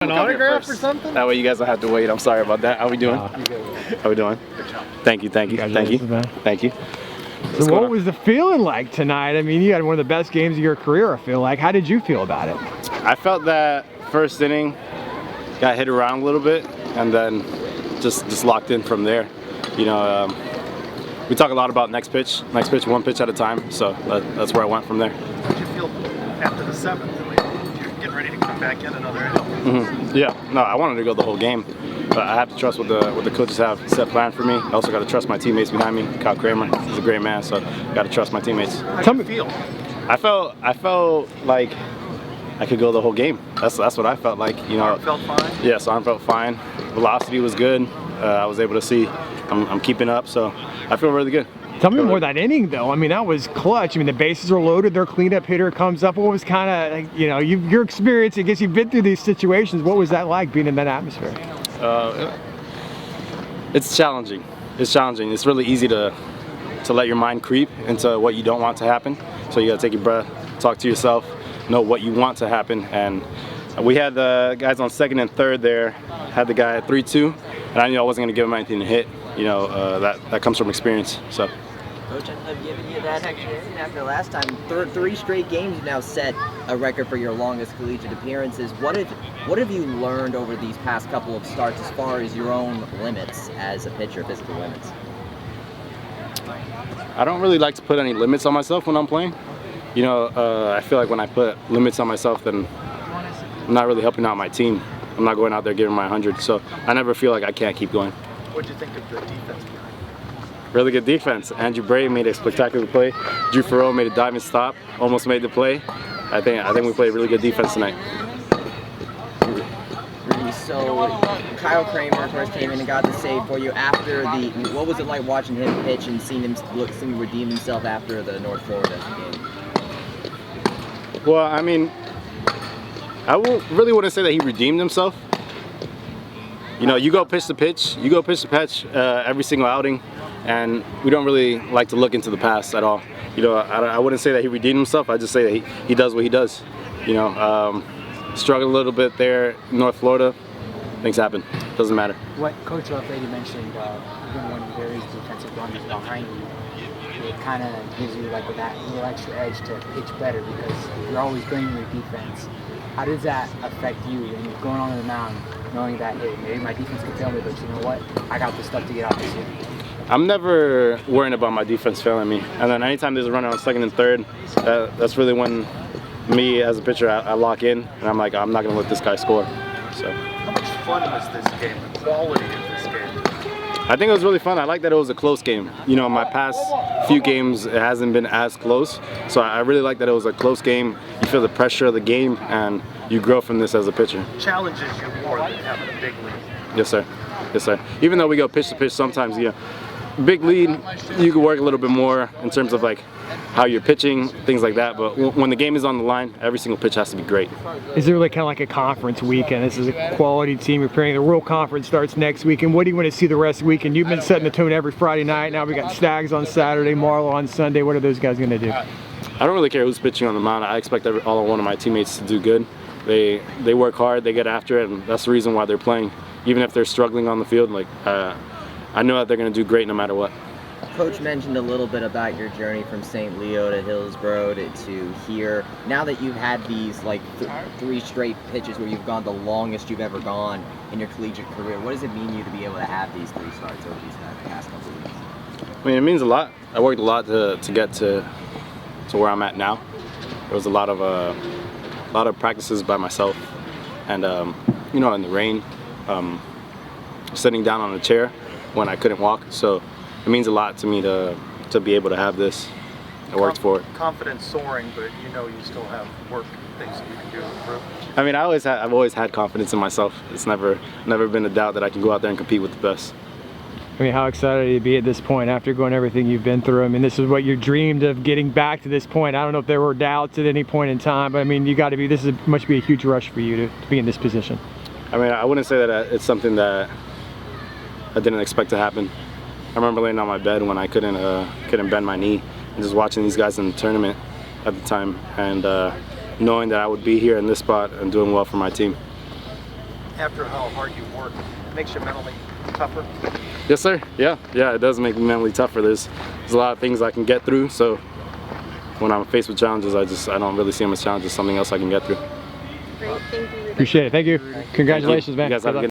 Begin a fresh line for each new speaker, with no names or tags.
An autograph or something?
That way you guys don't have to wait. I'm sorry about that. How we doing? How we doing?
Good job.
Thank you, thank you, thank you, thank you.
So what was the feeling like tonight? I mean, you had one of the best games of your career, I feel like. How did you feel about it?
I felt that first inning got hit around a little bit and then just locked in from there. You know, we talk a lot about next pitch, one pitch at a time, so that's where I went from there.
How did you feel after the seventh? You're getting ready to come back in another inning.
Yeah, no, I wanted to go the whole game, but I have to trust what the coaches have set planned for me. I also got to trust my teammates behind me. Kyle Kramer, he's a great man, so I got to trust my teammates.
How did you feel?
I felt like I could go the whole game. That's what I felt like. You know,
Arm felt fine?
Yes, arm felt fine. Velocity was good. I was able to see I'm keeping up, so I feel really good.
Tell me more of that inning, though. I mean, that was clutch. I mean, the bases are loaded. Their cleanup hitter comes up. What was kind of, like, you know, your experience? I guess you've been through these situations. What was that like, being in that atmosphere?
It's challenging. It's challenging. It's really easy to let your mind creep into what you don't want to happen. So you got to take your breath, talk to yourself, know what you want to happen. And we had the guys on second and third there. Had the guy at 3-2, and I knew I wasn't going to give him anything to hit. You know, that comes from experience. So.
Coach, I've given you that extra inning after last time. Three straight games you've now set a record for your longest collegiate appearances. What have you learned over these past couple of starts as far as your own limits as a pitcher, physical limits?
I don't really like to put any limits on myself when I'm playing. You know, I feel like when I put limits on myself, then I'm not really helping out my team. I'm not going out there giving my 100, so I never feel like I can't keep going.
What did you think of the defense?
Really good defense. Andrew Bray made a spectacular play. Drew Farrell made a diving stop, almost made the play. I think we played really good defense tonight.
So Kyle Kramer first came in and got the save for you after the. What was it like watching him pitch and seeing him redeem himself after the North Florida game?
Well, I mean, I really wouldn't say that he redeemed himself. You know, you go pitch the pitch every single outing, and we don't really like to look into the past at all. You know, I wouldn't say that he redeemed himself. I just say that he does what he does. You know, struggled a little bit there in North Florida. Things happen. Doesn't matter.
What Coach Lady mentioned, even when there is defensive runners behind you, it kind of gives you like that little extra edge to pitch better because you're always bringing your defense. How does that affect you when you're going on the mound, knowing that, hey, maybe my defense can fail me, but you know what? I got this stuff to get out this year.
I'm never worrying about my defense failing me. And then anytime there's a runner on second and third, that's really when me as a pitcher, I lock in, and I'm like, I'm not going to let this guy score. So.
How much fun was this game? The quality of this game?
I think it was really fun. I like that it was a close game. You know, my past few games, it hasn't been as close. So I really like that it was a close game. You feel the pressure of the game, and you grow from this as a pitcher.
Challenges you more than having a big lead.
Yes, sir. Yes, sir. Even though we go pitch to pitch sometimes, yeah. Big lead, you can work a little bit more in terms of like how you're pitching, things like that. But when the game is on the line, every single pitch has to be great.
Is there like kind of like a conference weekend? This is a quality team you're preparing. The World Conference starts next week, and what do you want to see the rest of the weekend? You've been setting the tone every Friday night. Now we got Stags on Saturday, Marlowe on Sunday. What are those guys going to do?
I don't really care who's pitching on the mound. I expect all one of my teammates to do good. They work hard, they get after it, and that's the reason why they're playing. Even if they're struggling on the field, like I know that they're going to do great no matter what.
Coach mentioned a little bit about your journey from St. Leo to Hillsborough to here. Now that you've had these like three straight pitches where you've gone the longest you've ever gone in your collegiate career, what does it mean to you to be able to have these three starts over these past couple of weeks?
I mean, it means a lot. I worked a lot to get to where I'm at now. There was a lot of practices by myself, and you know, in the rain, sitting down on a chair when I couldn't walk. So it means a lot to me to be able to have this. I worked for it.
Confidence soaring, but you know you still have work, things that you can do to improve.
I mean, I've always had confidence in myself. It's never been a doubt that I can go out there and compete with the best.
I mean, how excited are you to be at this point after going everything you've been through? I mean, this is what you dreamed of, getting back to this point. I don't know if there were doubts at any point in time, but I mean, you got to be. Must be a huge rush for you to be in this position.
I mean, I wouldn't say that it's something that I didn't expect to happen. I remember laying on my bed when I couldn't bend my knee and just watching these guys in the tournament at the time, and knowing that I would be here in this spot and doing well for my team.
after how hard you work, it makes you mentally tougher?
Yes, sir. Yeah, it does make me mentally tougher. There's a lot of things I can get through. So when I'm faced with challenges, I don't really see them as challenges. Something else I can get through.
Great, thank you.
Appreciate it. Thank you. Congratulations, man.
You guys have a good